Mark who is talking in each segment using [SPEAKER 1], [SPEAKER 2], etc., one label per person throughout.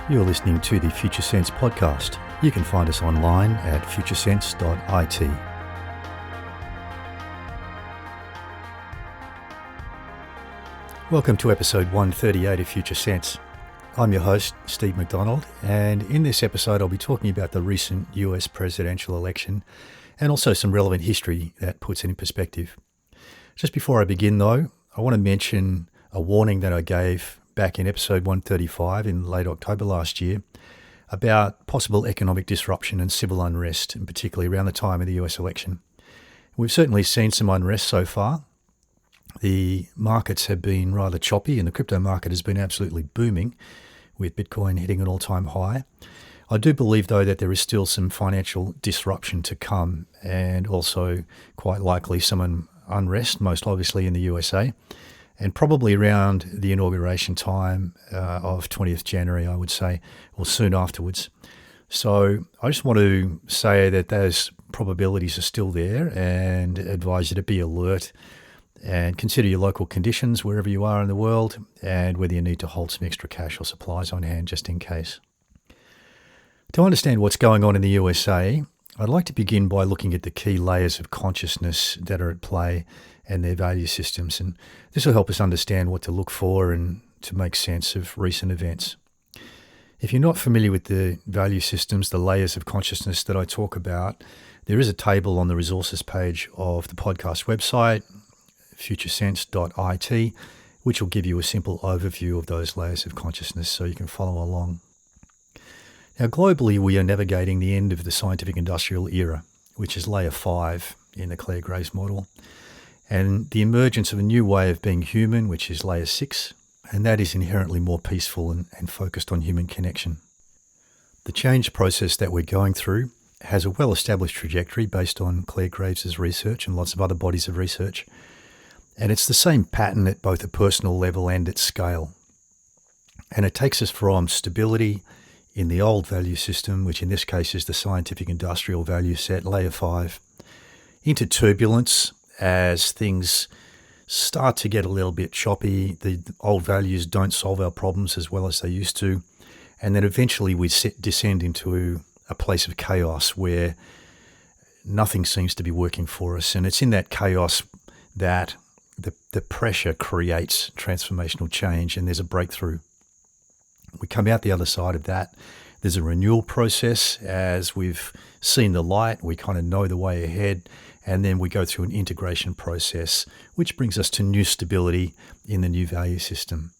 [SPEAKER 1] You're listening to the Future Sense podcast. You can find us online at futuresense.it. Welcome to episode 138 of Future Sense. I'm your host, Steve McDonald, and in this episode I'll be talking about the recent US presidential election and also some relevant history that puts it in perspective. Just before I begin though, I want to mention a warning that I gave back in episode 135 in late October last year about possible economic disruption and civil unrest, and particularly around the time of the US election. We've certainly seen some unrest so far. The markets have been rather choppy and the crypto market has been absolutely booming, with Bitcoin hitting an all-time high. I do believe, though, that there is still some financial disruption to come and also quite likely some unrest, most obviously in the USA, and probably around the inauguration time of 20th January, I would say, or soon afterwards. So I just want to say that those probabilities are still there and advise you to be alert and consider your local conditions wherever you are in the world and whether you need to hold some extra cash or supplies on hand just in case. To understand what's going on in the USA, I'd like to begin by looking at the key layers of consciousness that are at play and their value systems, and this will help us understand what to look for and to make sense of recent events. If you're not familiar with the value systems, the layers of consciousness that I talk about, there is a table on the resources page of the podcast website, futuresense.it, which will give you a simple overview of those layers of consciousness so you can follow along. Now, globally, we are navigating the end of the scientific industrial era, which is layer 5 in the Clare-Graves model, and the emergence of a new way of being human, which is layer 6, and that is inherently more peaceful and focused on human connection. The change process that we're going through has a well-established trajectory based on Clare-Graves' research and lots of other bodies of research, and it's the same pattern at both a personal level and at scale. And it takes us from stability in the old value system, which in this case is the scientific industrial value set, layer 5, into turbulence as things start to get a little bit choppy. The old values don't solve our problems as well as they used to. And then eventually we descend into a place of chaos where nothing seems to be working for us. And it's in that chaos that the pressure creates transformational change and there's a breakthrough. We come out the other side of that. There's a renewal process as we've seen the light. We kind of know the way ahead. And then we go through an integration process, which brings us to new stability in the new value system.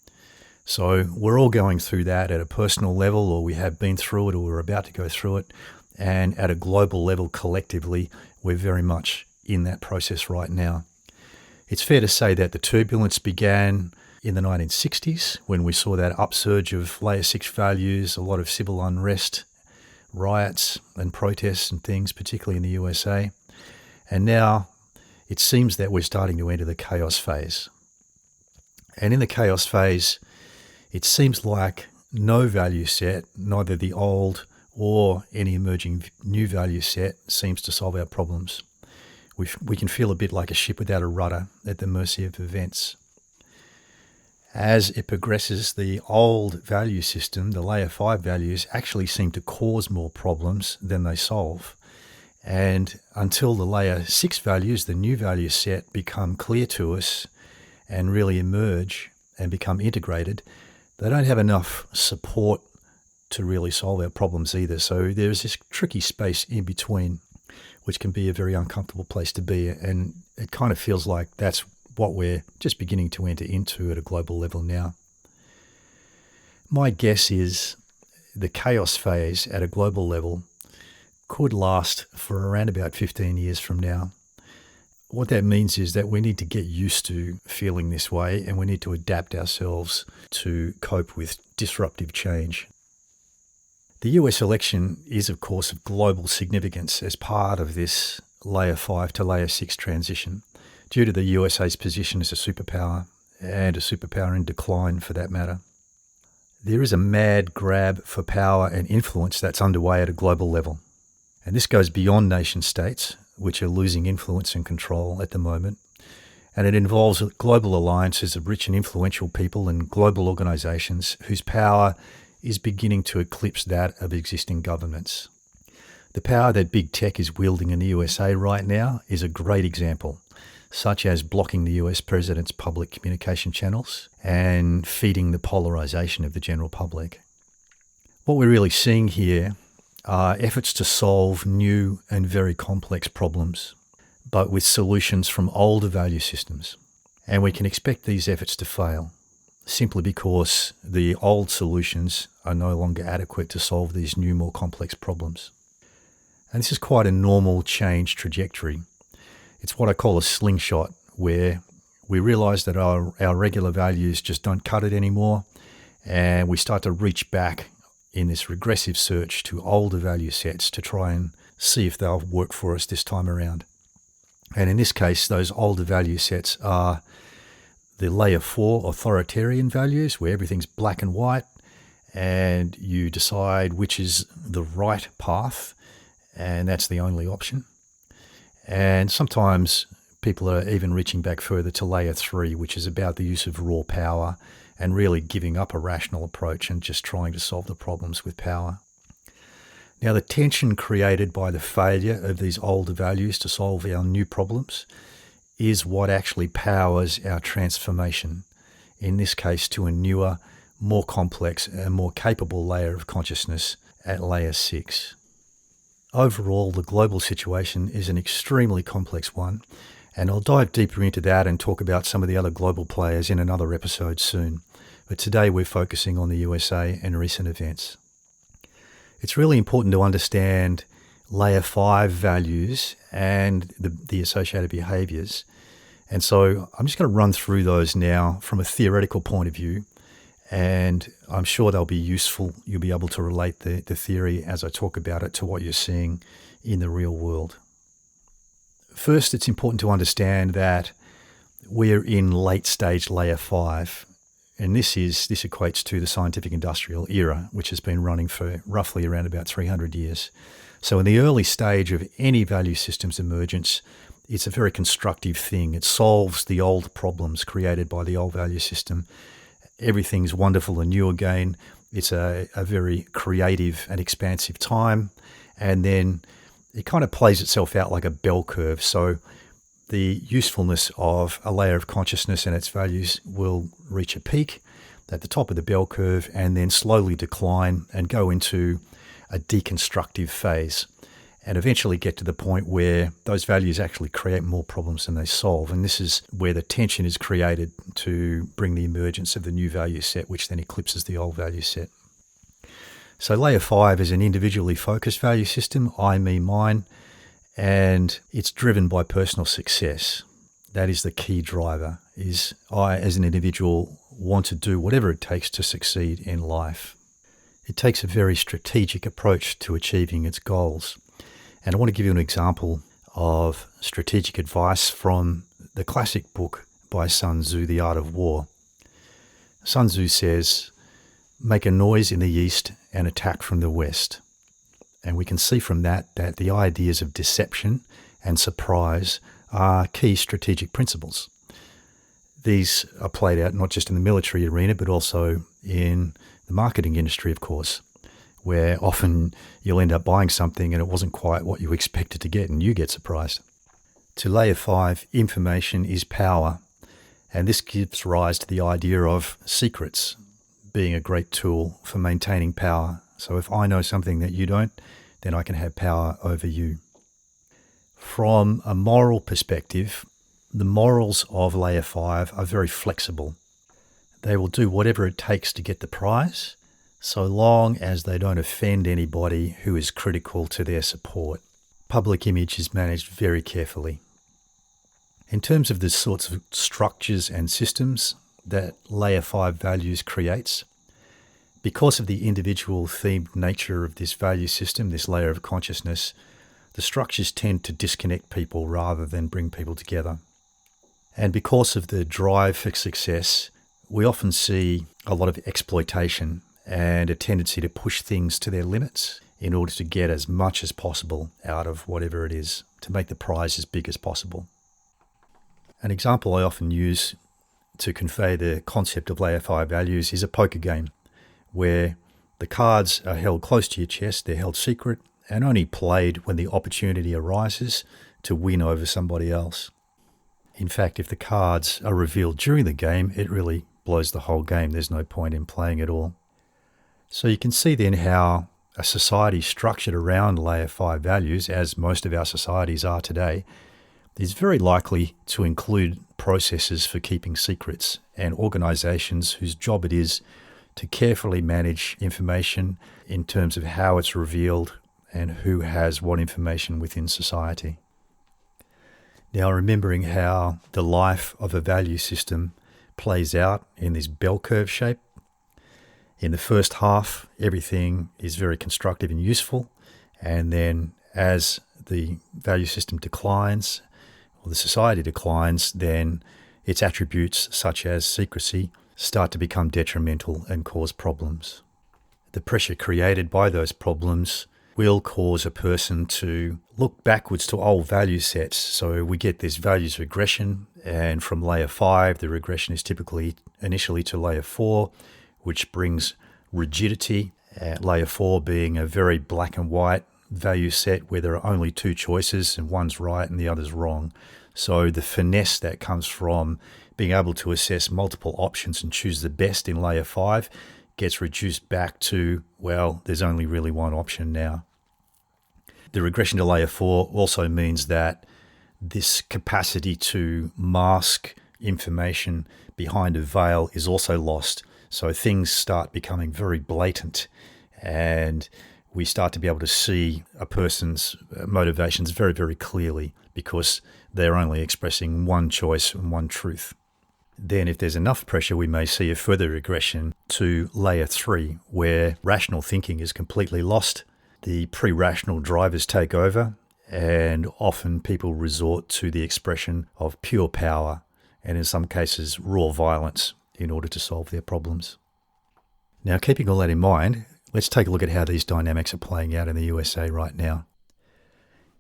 [SPEAKER 1] So we're all going through that at a personal level, or we have been through it, or we're about to go through it. And at a global level, collectively, we're very much in that process right now. It's fair to say that the turbulence began in the 1960s when we saw that upsurge of layer 6 values, a lot of civil unrest, riots and protests and things, particularly in the USA. And now it seems that we're starting to enter the chaos phase. And in the chaos phase, it seems like no value set, neither the old or any emerging new value set, seems to solve our problems. We can feel a bit like a ship without a rudder at the mercy of events. As it progresses, the old value system, the layer 5 values, actually seem to cause more problems than they solve. And until the layer 6 values, the new value set, become clear to us and really emerge and become integrated, they don't have enough support to really solve our problems either. So there's this tricky space in between, which can be a very uncomfortable place to be. And it kind of feels like that's what we're just beginning to enter into at a global level now. My guess is the chaos phase at a global level could last for around about 15 years from now. What that means is that we need to get used to feeling this way and we need to adapt ourselves to cope with disruptive change. The US election is, of course, of global significance as part of this layer 5 to layer 6 transition, due to the USA's position as a superpower and a superpower in decline for that matter. There is a mad grab for power and influence that's underway at a global level. And this goes beyond nation states, which are losing influence and control at the moment. And it involves global alliances of rich and influential people and global organizations whose power is beginning to eclipse that of existing governments. The power that big tech is wielding in the USA right now is a great example, such as blocking the US president's public communication channels and feeding the polarization of the general public. What we're really seeing here are efforts to solve new and very complex problems, but with solutions from older value systems. And we can expect these efforts to fail, simply because the old solutions are no longer adequate to solve these new, more complex problems. And this is quite a normal change trajectory. It's what I call a slingshot, where we realize that our regular values just don't cut it anymore, and we start to reach back in this regressive search to older value sets to try and see if they'll work for us this time around. And in this case, those older value sets are the layer 4 authoritarian values, where everything's black and white, and you decide which is the right path, and that's the only option. And sometimes people are even reaching back further to layer 3, which is about the use of raw power and really giving up a rational approach and just trying to solve the problems with power. Now, the tension created by the failure of these older values to solve our new problems is what actually powers our transformation, in this case to a newer, more complex and more capable layer of consciousness at layer 6. Overall, the global situation is an extremely complex one, and I'll dive deeper into that and talk about some of the other global players in another episode soon. But today we're focusing on the USA and recent events. It's really important to understand layer 5 values and the associated behaviors. And so I'm just going to run through those now from a theoretical point of view, and I'm sure they'll be useful. You'll be able to relate the theory as I talk about it to what you're seeing in the real world. First, it's important to understand that we're in late stage layer 5, and this equates to the scientific industrial era, which has been running for roughly around about 300 years. So in the early stage of any value system's emergence, it's a very constructive thing. It solves the old problems created by the old value system. Everything's wonderful and new again. It's a very creative and expansive time. And then it kind of plays itself out like a bell curve. So the usefulness of a layer of consciousness and its values will reach a peak at the top of the bell curve and then slowly decline and go into a deconstructive phase and eventually get to the point where those values actually create more problems than they solve. And this is where the tension is created to bring the emergence of the new value set, which then eclipses the old value set. So layer 5 is an individually focused value system, I, me, mine, and it's driven by personal success. That is the key driver, is I as an individual want to do whatever it takes to succeed in life. It takes a very strategic approach to achieving its goals. And I want to give you an example of strategic advice from the classic book by Sun Tzu, The Art of War. Sun Tzu says, "Make a noise in the east and attack from the west." And we can see from that the ideas of deception and surprise are key strategic principles. These are played out not just in the military arena, but also in the marketing industry, of course, where often you'll end up buying something and it wasn't quite what you expected to get, and you get surprised. To layer 5, information is power, and this gives rise to the idea of secrets being a great tool for maintaining power. So if I know something that you don't, then I can have power over you. From a moral perspective, the morals of layer 5 are very flexible. They will do whatever it takes to get the prize, so long as they don't offend anybody who is critical to their support. Public image is managed very carefully. In terms of the sorts of structures and systems that layer 5 values creates, because of the individual themed nature of this value system, this layer of consciousness, the structures tend to disconnect people rather than bring people together. And because of the drive for success, we often see a lot of exploitation and a tendency to push things to their limits in order to get as much as possible out of whatever it is, to make the prize as big as possible. An example I often use to convey the concept of layer 5 values is a poker game, where The cards are held close to your chest, they're held secret, and only played when the opportunity arises to win over somebody else. In fact, if the cards are revealed during the game, it really blows the whole game. There's no point in playing at all. So you can see then how a society structured around layer 5 values, as most of our societies are today, is very likely to include processes for keeping secrets and organizations whose job it is to carefully manage information in terms of how it's revealed and who has what information within society. Now, remembering how the life of a value system plays out in this bell curve shape, in the first half, everything is very constructive and useful, and then as the value system declines, or the society declines, then its attributes, such as secrecy, start to become detrimental and cause problems. The pressure created by those problems will cause a person to look backwards to old value sets. So we get this values regression, and from layer 5, the regression is typically initially to layer 4, which brings rigidity, layer 4 being a very black and white value set where there are only two choices and one's right and the other's wrong. So the finesse that comes from being able to assess multiple options and choose the best in layer 5 gets reduced back to, well, there's only really one option now. The regression to layer 4 also means that this capacity to mask information behind a veil is also lost. So things start becoming very blatant, and we start to be able to see a person's motivations very, very clearly because they're only expressing one choice and one truth. Then if there's enough pressure, we may see a further regression to layer 3, where rational thinking is completely lost. The pre-rational drivers take over, and often people resort to the expression of pure power and in some cases raw violence in order to solve their problems. Now, keeping all that in mind, let's take a look at how these dynamics are playing out in the USA right now.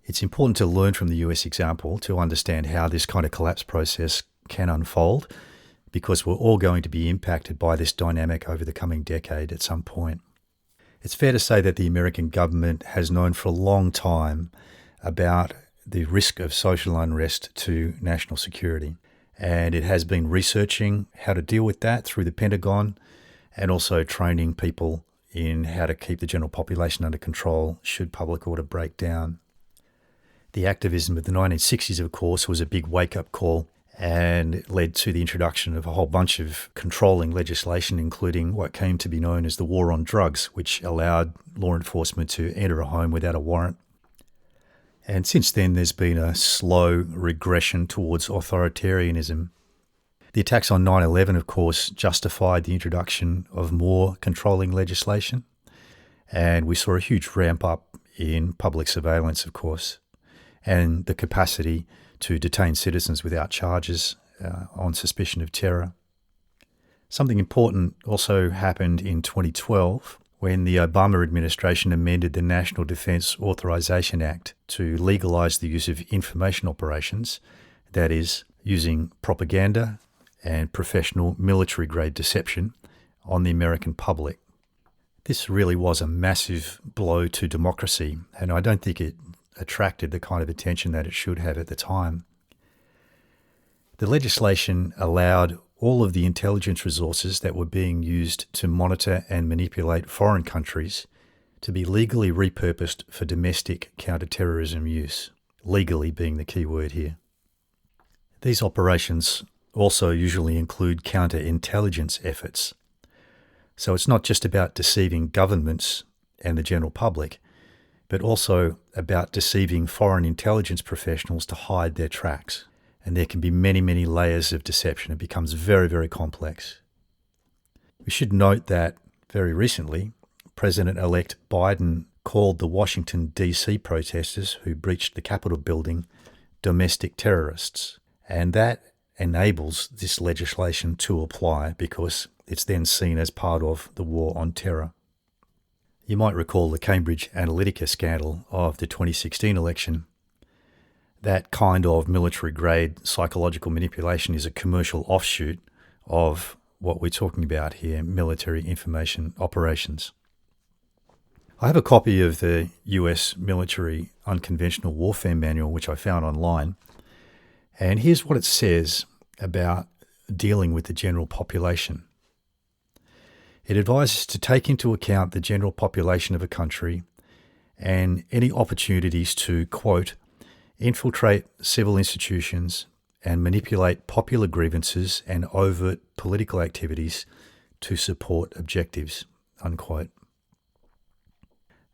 [SPEAKER 1] It's important to learn from the US example to understand how this kind of collapse process can unfold, because we're all going to be impacted by this dynamic over the coming decade at some point. It's fair to say that the American government has known for a long time about the risk of social unrest to national security, and it has been researching how to deal with that through the Pentagon and also training people in how to keep the general population under control should public order break down. The activism of the 1960s, of course, was a big wake-up call, and it led to the introduction of a whole bunch of controlling legislation, including what came to be known as the war on drugs, which allowed law enforcement to enter a home without a warrant. And since then, there's been a slow regression towards authoritarianism. The attacks on 9/11, of course, justified the introduction of more controlling legislation, and we saw a huge ramp up in public surveillance, of course, and the capacity to detain citizens without charges on suspicion of terror. Something important also happened in 2012 when the Obama administration amended the National Defense Authorization Act to legalize the use of information operations, that is, using propaganda and professional military-grade deception on the American public. This really was a massive blow to democracy, and I don't think it attracted the kind of attention that it should have at the time. The legislation allowed all of the intelligence resources that were being used to monitor and manipulate foreign countries to be legally repurposed for domestic counter-terrorism use, legally being the key word here. These operations also usually include counter-intelligence efforts. So it's not just about deceiving governments and the general public, but also about deceiving foreign intelligence professionals to hide their tracks. And there can be many, many layers of deception. It becomes very, very complex. We should note that very recently, President-elect Byron called the Washington, D.C. protesters who breached the Capitol building domestic terrorists. And that enables this legislation to apply because it's then seen as part of the war on terror. You might recall the Cambridge Analytica scandal of the 2016 election. That kind of military-grade psychological manipulation is a commercial offshoot of what we're talking about here, military information operations. I have a copy of the US Military Unconventional Warfare Manual, which I found online. And here's what it says about dealing with the general population. It advises to take into account the general population of a country and any opportunities to, quote, infiltrate civil institutions and manipulate popular grievances and overt political activities to support objectives, unquote.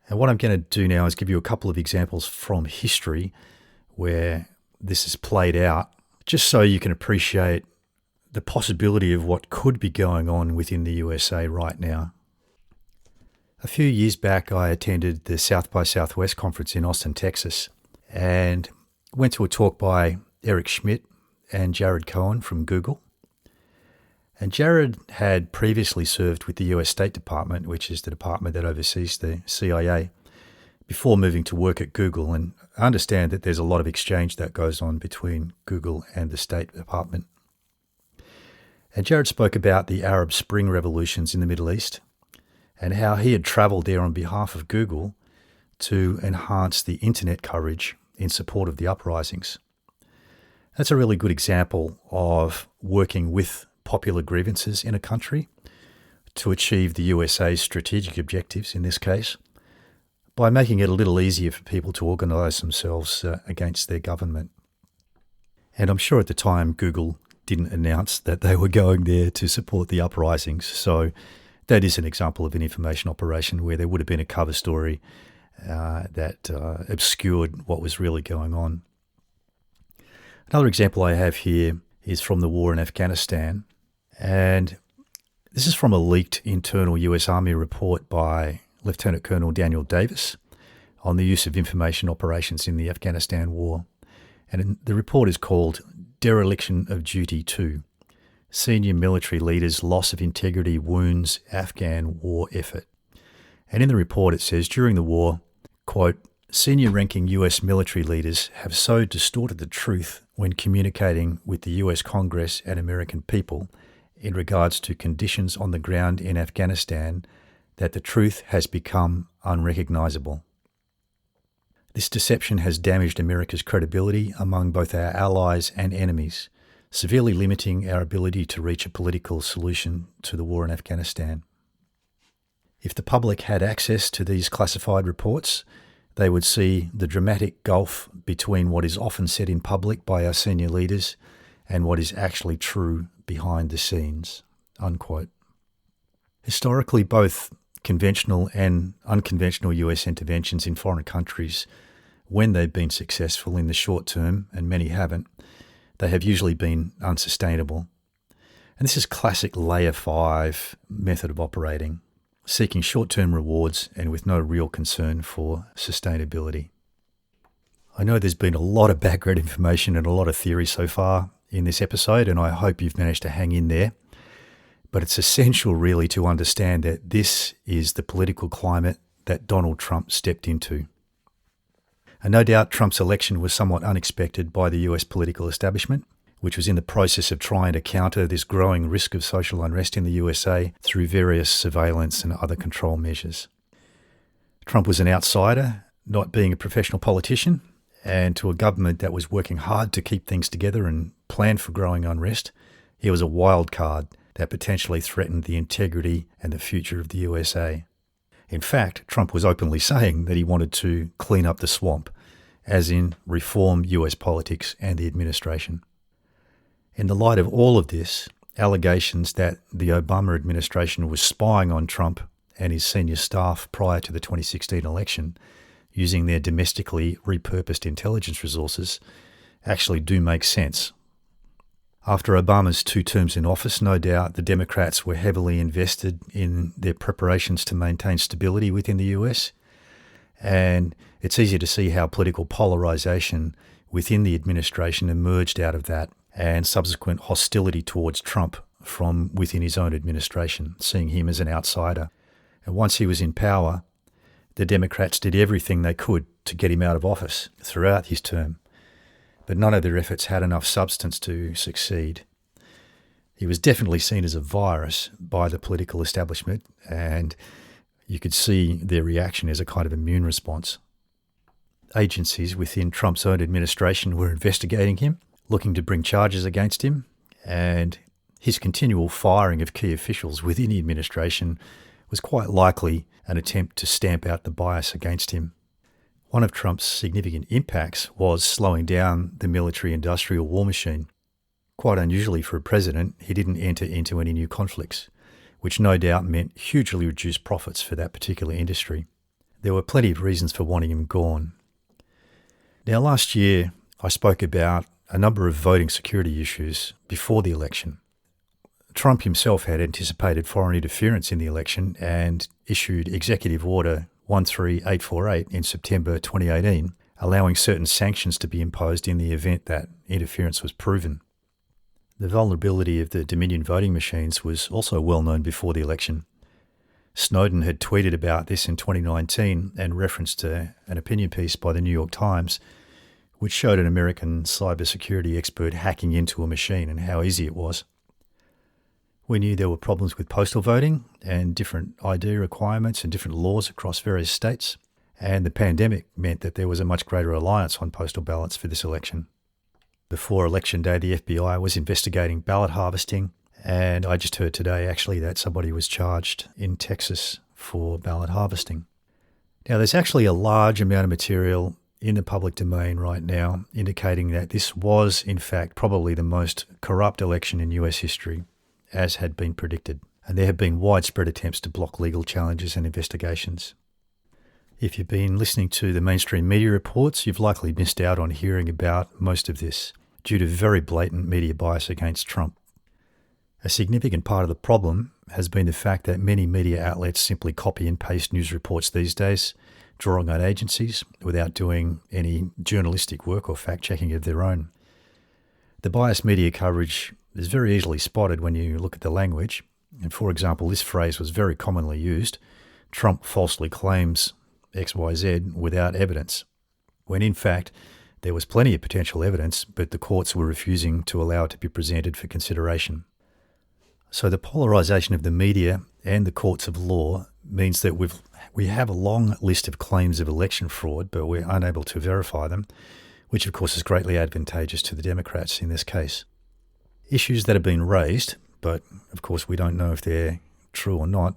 [SPEAKER 1] And what I'm going to do now is give you a couple of examples from history where this is played out, just so you can appreciate the possibility of what could be going on within the USA right now. A few years back, I attended the South by Southwest conference in Austin, Texas, and went to a talk by Eric Schmidt and Jared Cohen from Google. And Jared had previously served with the US State Department, which is the department that oversees the CIA, before moving to work at Google. And I understand that there's a lot of exchange that goes on between Google and the State Department. And Jared spoke about the Arab Spring revolutions in the Middle East and how he had traveled there on behalf of Google to enhance the internet coverage in support of the uprisings. That's a really good example of working with popular grievances in a country to achieve the USA's strategic objectives, in this case, by making it a little easier for people to organise themselves against their government. And I'm sure at the time Google didn't announce that they were going there to support the uprisings, so that is an example of an information operation where there would have been a cover story that obscured what was really going on. Another example I have here is from the war in Afghanistan, and this is from a leaked internal US Army report by Lieutenant Colonel Daniel Davis on the use of information operations in the Afghanistan war. And the report is called Dereliction of Duty 2, Senior Military Leaders' Loss of Integrity Wounds Afghan War Effort. And in the report it says, during the war, quote, senior ranking US military leaders have so distorted the truth when communicating with the US Congress and American people in regards to conditions on the ground in Afghanistan that the truth has become unrecognizable. This deception has damaged America's credibility among both our allies and enemies, severely limiting our ability to reach a political solution to the war in Afghanistan. If the public had access to these classified reports, they would see the dramatic gulf between what is often said in public by our senior leaders and what is actually true behind the scenes, unquote. Historically, both conventional and unconventional US interventions in foreign countries, when they've been successful in the short term, and many haven't, they have usually been unsustainable. And this is classic layer 5 method of operating, seeking short-term rewards and with no real concern for sustainability. I know there's been a lot of background information and a lot of theory so far in this episode, and I hope you've managed to hang in there. But it's essential really to understand that this is the political climate that Donald Trump stepped into. And no doubt Trump's election was somewhat unexpected by the US political establishment, which was in the process of trying to counter this growing risk of social unrest in the USA through various surveillance and other control measures. Trump was an outsider, not being a professional politician, and to a government that was working hard to keep things together and plan for growing unrest, he was a wild card that potentially threatened the integrity and the future of the USA. In fact, Trump was openly saying that he wanted to clean up the swamp, as in reform US politics and the administration. In the light of all of this, allegations that the Obama administration was spying on Trump and his senior staff prior to the 2016 election, using their domestically repurposed intelligence resources, actually do make sense. After Obama's 2 terms in office, no doubt the Democrats were heavily invested in their preparations to maintain stability within the US, and it's easy to see how political polarization within the administration emerged out of that, and subsequent hostility towards Trump from within his own administration, seeing him as an outsider. And once he was in power, the Democrats did everything they could to get him out of office throughout his term, but none of their efforts had enough substance to succeed. He was definitely seen as a virus by the political establishment, and You could see their reaction as a kind of immune response. Agencies within Trump's own administration were investigating him, looking to bring charges against him, and his continual firing of key officials within the administration was quite likely an attempt to stamp out the bias against him. One of Trump's significant impacts was slowing down the military-industrial war machine. Quite unusually for a president, he didn't enter into any new conflicts, which no doubt meant hugely reduced profits for that particular industry. There were plenty of reasons for wanting him gone. Now, last year, I spoke about a number of voting security issues before the election. Trump himself had anticipated foreign interference in the election and issued Executive Order 13848 in September 2018, allowing certain sanctions to be imposed in the event that interference was proven. The vulnerability of the Dominion voting machines was also well known before the election. Snowden had tweeted about this in 2019 and referenced an opinion piece by the New York Times, which showed an American cybersecurity expert hacking into a machine and how easy it was. We knew there were problems with postal voting and different ID requirements and different laws across various states, and the pandemic meant that there was a much greater reliance on postal ballots for this election. Before Election Day, the FBI was investigating ballot harvesting, and I just heard today actually that somebody was charged in Texas for ballot harvesting. Now, there's actually a large amount of material in the public domain right now indicating that this was, in fact, probably the most corrupt election in US history, as had been predicted, and there have been widespread attempts to block legal challenges and investigations. If you've been listening to the mainstream media reports, you've likely missed out on hearing about most of this due to very blatant media bias against Trump. A significant part of the problem has been the fact that many media outlets simply copy and paste news reports these days, drawing on agencies without doing any journalistic work or fact-checking of their own. The biased media coverage is very easily spotted when you look at the language, and for example, this phrase was very commonly used: Trump falsely claims XYZ without evidence, when in fact there was plenty of potential evidence, but the courts were refusing to allow it to be presented for consideration. So the polarization of the media and the courts of law means that we have a long list of claims of election fraud, but we're unable to verify them, which of course is greatly advantageous to the Democrats in this case. Issues that have been raised, but of course we don't know if they're true or not,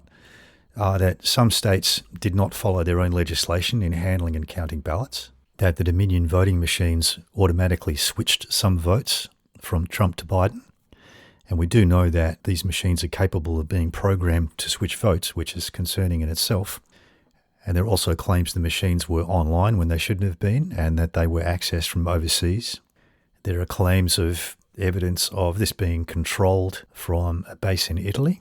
[SPEAKER 1] are that some states did not follow their own legislation in handling and counting ballots, that the Dominion voting machines automatically switched some votes from Trump to Biden, and we do know that these machines are capable of being programmed to switch votes, which is concerning in itself. And there are also claims the machines were online when they shouldn't have been, and that they were accessed from overseas. There are claims of evidence of this being controlled from a base in Italy.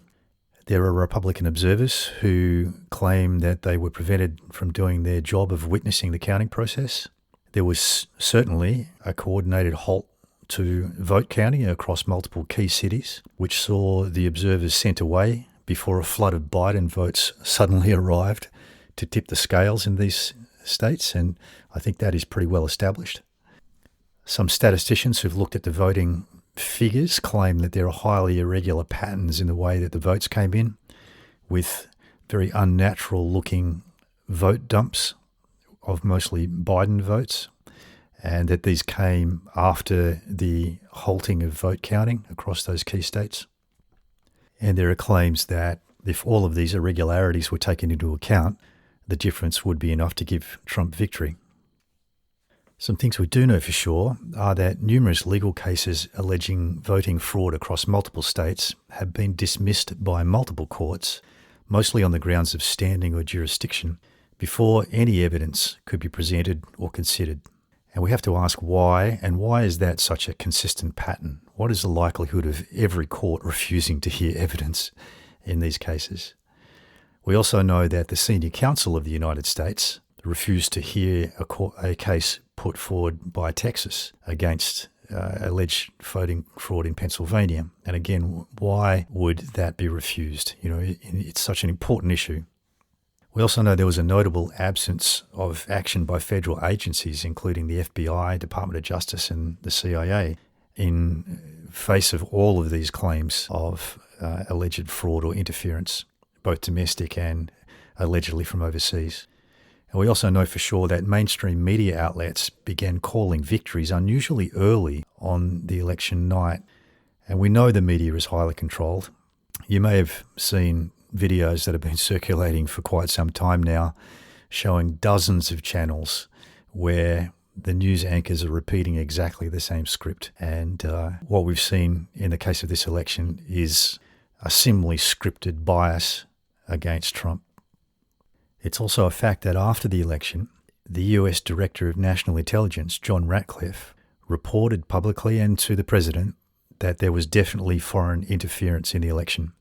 [SPEAKER 1] There are Republican observers who claim that they were prevented from doing their job of witnessing the counting process. There was certainly a coordinated halt to vote counting across multiple key cities, which saw the observers sent away before a flood of Biden votes suddenly arrived to tip the scales in these states, and I think that is pretty well established. Some statisticians who've looked at the voting figures claim that there are highly irregular patterns in the way that the votes came in, with very unnatural-looking vote dumps of mostly Biden votes, and that these came after the halting of vote counting across those key states. And there are claims that if all of these irregularities were taken into account, the difference would be enough to give Trump victory. Some things we do know for sure are that numerous legal cases alleging voting fraud across multiple states have been dismissed by multiple courts, mostly on the grounds of standing or jurisdiction, before any evidence could be presented or considered. And we have to ask why, and why is that such a consistent pattern? What is the likelihood of every court refusing to hear evidence in these cases? We also know that the Senior Counsel of the United States refused to hear a case put forward by Texas against alleged voting fraud in Pennsylvania. And again, why would that be refused? You know, it's such an important issue. We also know there was a notable absence of action by federal agencies, including the FBI, Department of Justice, and the CIA, in face of all of these claims of alleged fraud or interference, both domestic and allegedly from overseas. And we also know for sure that mainstream media outlets began calling victories unusually early on the election night. And we know the media is highly controlled. You may have seen videos that have been circulating for quite some time now showing dozens of channels where the news anchors are repeating exactly the same script. And what we've seen in the case of this election is a similarly scripted bias against Trump. It's also a fact that after the election, the US Director of National Intelligence, John Ratcliffe, reported publicly and to the president that there was definitely foreign interference in the election.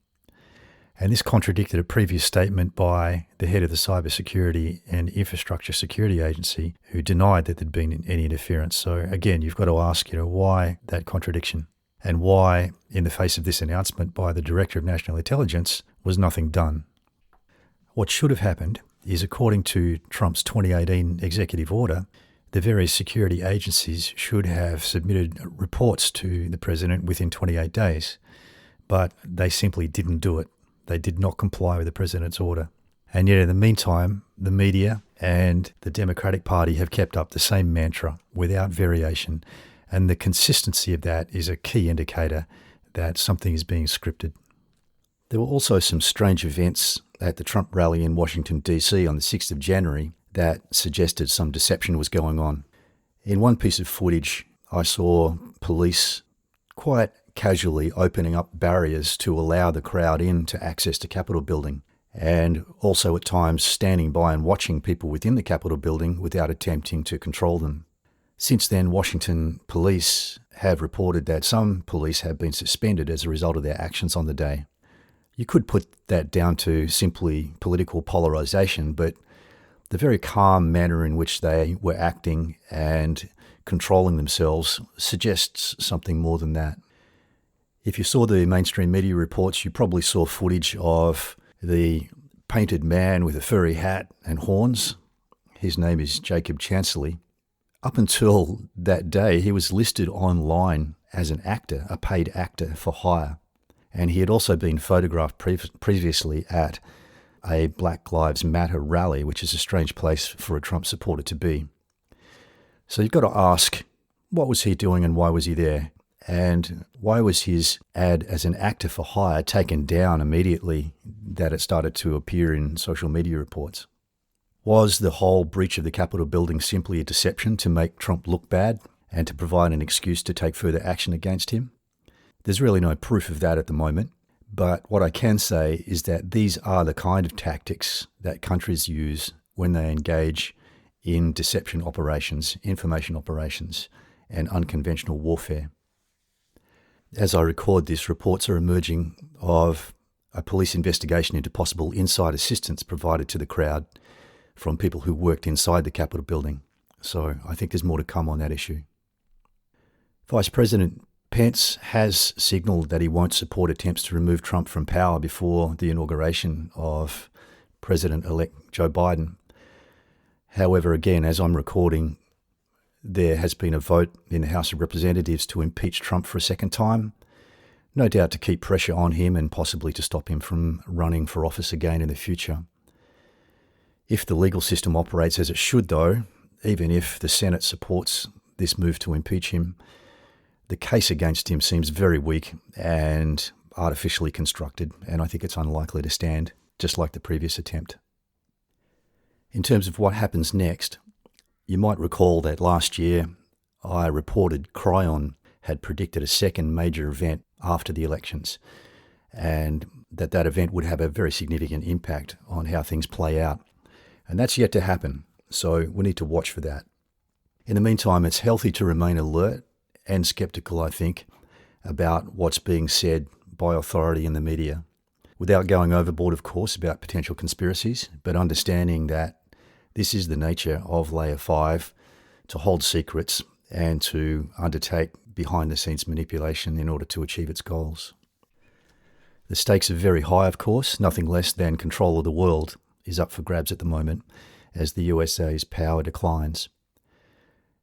[SPEAKER 1] And this contradicted a previous statement by the head of the Cybersecurity and Infrastructure Security Agency, who denied that there'd been any interference. So again, you've got to ask, why that contradiction? And why, in the face of this announcement by the Director of National Intelligence, was nothing done? What should have happened is, according to Trump's 2018 executive order, the various security agencies should have submitted reports to the president within 28 days. But they simply didn't do it. They did not comply with the president's order. And yet in the meantime, the media and the Democratic Party have kept up the same mantra without variation. And the consistency of that is a key indicator that something is being scripted. There were also some strange events at the Trump rally in Washington, D.C. on the 6th of January that suggested some deception was going on. In one piece of footage, I saw police quite casually opening up barriers to allow the crowd in to access the Capitol building, and also at times standing by and watching people within the Capitol building without attempting to control them. Since then, Washington police have reported that some police have been suspended as a result of their actions on the day. You could put that down to simply political polarization, but the very calm manner in which they were acting and controlling themselves suggests something more than that. If you saw the mainstream media reports, you probably saw footage of the painted man with a furry hat and horns. His name is Jacob Chanceley. Up until that day, he was listed online as an actor, a paid actor for hire. And he had also been photographed previously at a Black Lives Matter rally, which is a strange place for a Trump supporter to be. So you've got to ask, what was he doing and why was he there? And why was his ad as an actor for hire taken down immediately that it started to appear in social media reports? Was the whole breach of the Capitol building simply a deception to make Trump look bad and to provide an excuse to take further action against him? There's really no proof of that at the moment, but what I can say is that these are the kind of tactics that countries use when they engage in deception operations, information operations, and unconventional warfare. As I record this, reports are emerging of a police investigation into possible inside assistance provided to the crowd from people who worked inside the Capitol building. So I think there's more to come on that issue. Vice President Pence has signalled that he won't support attempts to remove Trump from power before the inauguration of President-elect Joe Biden. However, again, as I'm recording, there has been a vote in the House of Representatives to impeach Trump for a second time, no doubt to keep pressure on him and possibly to stop him from running for office again in the future. If the legal system operates as it should, though, even if the Senate supports this move to impeach him, the case against him seems very weak and artificially constructed, and I think it's unlikely to stand, just like the previous attempt. In terms of what happens next, you might recall that last year I reported Cryon had predicted a second major event after the elections, and that event would have a very significant impact on how things play out. And that's yet to happen, so we need to watch for that. In the meantime, it's healthy to remain alert and skeptical, I think, about what's being said by authority in the media, without going overboard, of course, about potential conspiracies, but understanding that this is the nature of Layer 5, to hold secrets and to undertake behind-the-scenes manipulation in order to achieve its goals. The stakes are very high, of course. Nothing less than control of the world is up for grabs at the moment as the USA's power declines.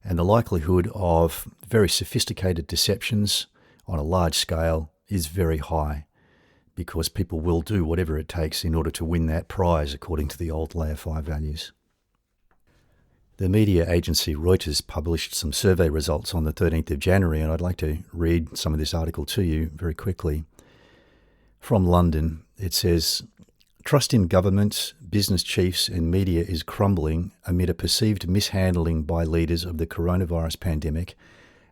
[SPEAKER 1] And the likelihood of very sophisticated deceptions on a large scale is very high, because people will do whatever it takes in order to win that prize, according to the old Layer 5 values. The media agency Reuters published some survey results on the 13th of January, and I'd like to read some of this article to you very quickly. From London, it says, "Trust in governments, business chiefs and media is crumbling amid a perceived mishandling by leaders of the coronavirus pandemic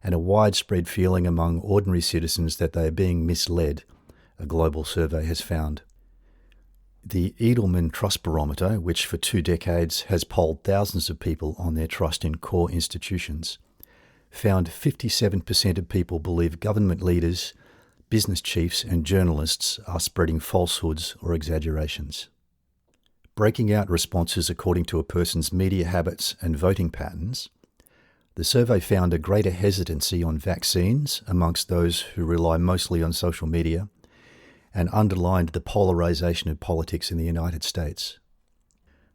[SPEAKER 1] and a widespread feeling among ordinary citizens that they are being misled," a global survey has found. The Edelman Trust Barometer, which for 2 decades has polled thousands of people on their trust in core institutions, found 57% of people believe government leaders, business chiefs and journalists are spreading falsehoods or exaggerations. Breaking out responses according to a person's media habits and voting patterns, the survey found a greater hesitancy on vaccines amongst those who rely mostly on social media and underlined the polarization of politics in the United States.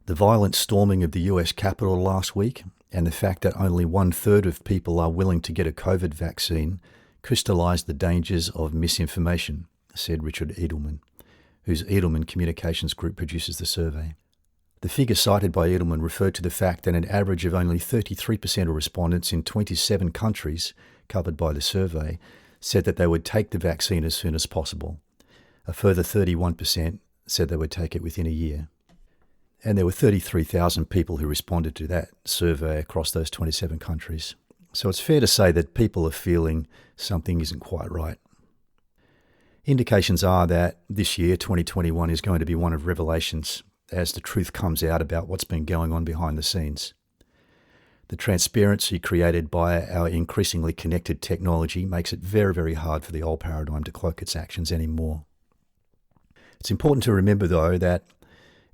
[SPEAKER 1] The violent storming of the US Capitol last week and the fact that only 1/3 of people are willing to get a COVID vaccine crystallized the dangers of misinformation, said Richard Edelman, whose Edelman Communications Group produces the survey. The figure cited by Edelman referred to the fact that an average of only 33% of respondents in 27 countries covered by the survey said that they would take the vaccine as soon as possible. A further 31% said they would take it within a year. And there were 33,000 people who responded to that survey across those 27 countries. So it's fair to say that people are feeling something isn't quite right. Indications are that this year, 2021, is going to be one of revelations as the truth comes out about what's been going on behind the scenes. The transparency created by our increasingly connected technology makes it very, very hard for the old paradigm to cloak its actions anymore. It's important to remember, though, that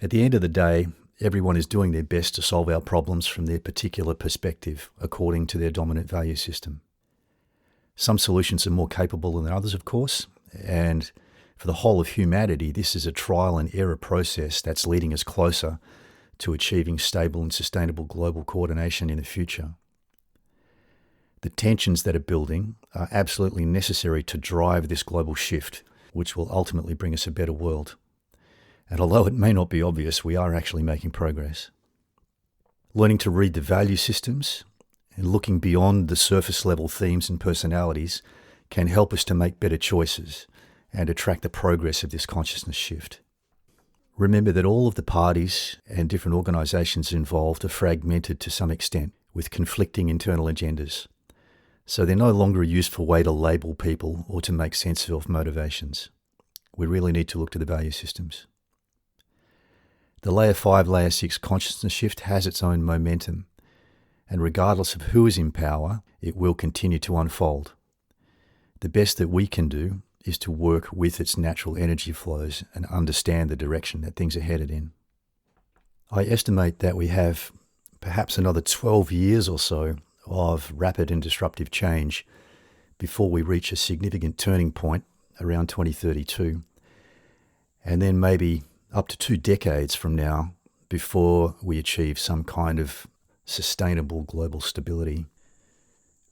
[SPEAKER 1] at the end of the day, everyone is doing their best to solve our problems from their particular perspective, according to their dominant value system. Some solutions are more capable than others, of course, and for the whole of humanity, this is a trial and error process that's leading us closer to achieving stable and sustainable global coordination in the future. The tensions that are building are absolutely necessary to drive this global shift, which will ultimately bring us a better world. And although it may not be obvious, we are actually making progress. Learning to read the value systems and looking beyond the surface level themes and personalities can help us to make better choices and attract the progress of this consciousness shift. Remember that all of the parties and different organisations involved are fragmented to some extent with conflicting internal agendas. So they're no longer a useful way to label people or to make sense of motivations. We really need to look to the value systems. The Layer 5, Layer 6 consciousness shift has its own momentum, and regardless of who is in power, it will continue to unfold. The best that we can do is to work with its natural energy flows and understand the direction that things are headed in. I estimate that we have perhaps another 12 years or so of rapid and disruptive change before we reach a significant turning point around 2032, and then maybe up to 2 decades from now before we achieve some kind of sustainable global stability.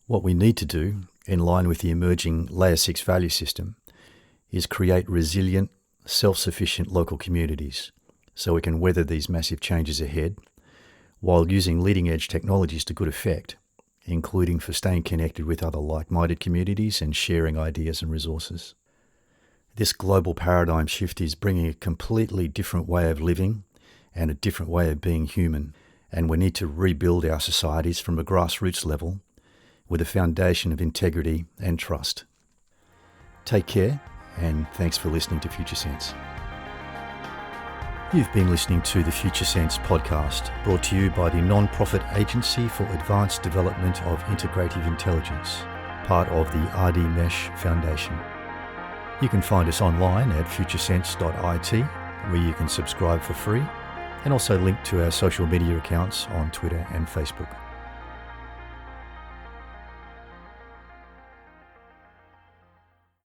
[SPEAKER 1] What we need to do, in line with the emerging Layer 6 value system, is create resilient, self-sufficient local communities so we can weather these massive changes ahead while using leading-edge technologies to good effect, including for staying connected with other like-minded communities and sharing ideas and resources. This global paradigm shift is bringing a completely different way of living and a different way of being human, and we need to rebuild our societies from a grassroots level with a foundation of integrity and trust. Take care, and thanks for listening to Future Sense. You've been listening to the Future Sense podcast, brought to you by the non-profit Agency for Advanced Development of Integrative Intelligence, part of the RD Mesh Foundation. You can find us online at futuresense.it, where you can subscribe for free, and also link to our social media accounts on Twitter and Facebook.